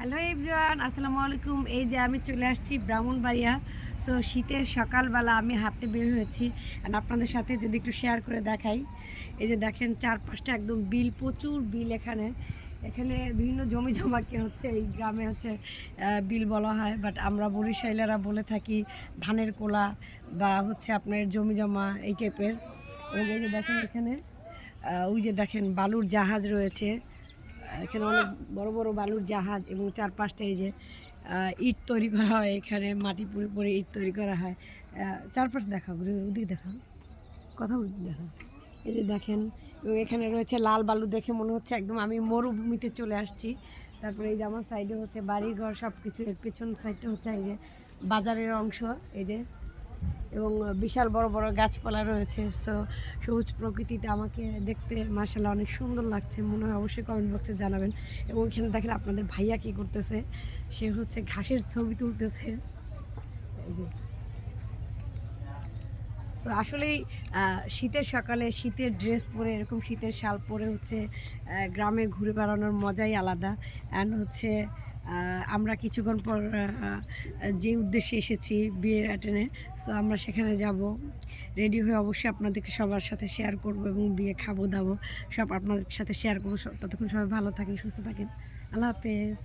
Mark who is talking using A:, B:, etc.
A: Hello everyone, আসসালামু আলাইকুম। এই যে আমি চলে আসছি ব্রাহ্মণবাড়িয়া। সো শীতের সকালবেলা আমি হাঁটতে বের হয়েছি আর আপনাদের সাথে যদি একটু শেয়ার করে দেখাই। এই যে দেখেন চারপাশটা একদম বিল, প্রচুর বিল। এখানে এখানে বিভিন্ন জমি জমাকে হচ্ছে এই গ্রামে হচ্ছে বিল বলা হয়, বাট আমরা বরিশাইলারা বলে থাকি ধানের কোলা বা হচ্ছে আপনার জমি জমা এই টাইপের। এই যে দেখেন এখানে ওই যে দেখেন বালুর জাহাজ রয়েছে। এখানে অনেক বড় বড় বালুর জাহাজ এবং চারপাশটা এই যে ইট তৈরি করা হয়। এখানে মাটি পুড়ে পুড়ে ইট তৈরি করা হয়। চারপাশ দেখা ওদিকে দেখা কথা দেখা। এই যে দেখেন এবং এখানে রয়েছে লাল বালু, দেখে মনে হচ্ছে একদম আমি মরুভূমিতে চলে আসছি। তারপরে এই যে আমার সাইডে হচ্ছে বাড়িঘর সব কিছু, এর পেছন সাইডটা হচ্ছে এই যে বাজারের অংশ। এই যে এবং বিশাল বড় বড় গাছপালা রয়েছে। তো সবুজ প্রকৃতিতে আমাকে দেখতে মাশাআল্লাহ অনেক সুন্দর লাগছে। মনে হয় অবশ্যই কমেন্ট বক্সে জানাবেন। এবং এখানে দেখেন আপনাদের ভাইয়া কী করতেছে, সে হচ্ছে ঘাসের ছবি তুলতেছে। এই যে তো আসলেই শীতের সকালে শীতের ড্রেস পরে, এরকম শীতের শাল পরে হচ্ছে গ্রামে ঘুরে বেড়ানোর মজাই আলাদা। অ্যান্ড হচ্ছে আমরা কিছুক্ষণ পর যে উদ্দেশ্যে এসেছি বিয়ের অ্যাটেনে, সো আমরা সেখানে যাব। রেডি হয়ে অবশ্যই আপনাদেরকে সবার সাথে শেয়ার করব এবং বিয়ে খাবো দাবো সব আপনাদের সাথে শেয়ার করবো। ততক্ষণ সবাই ভালো থাকেন, সুস্থ থাকেন। আল্লাহ হাফেজ।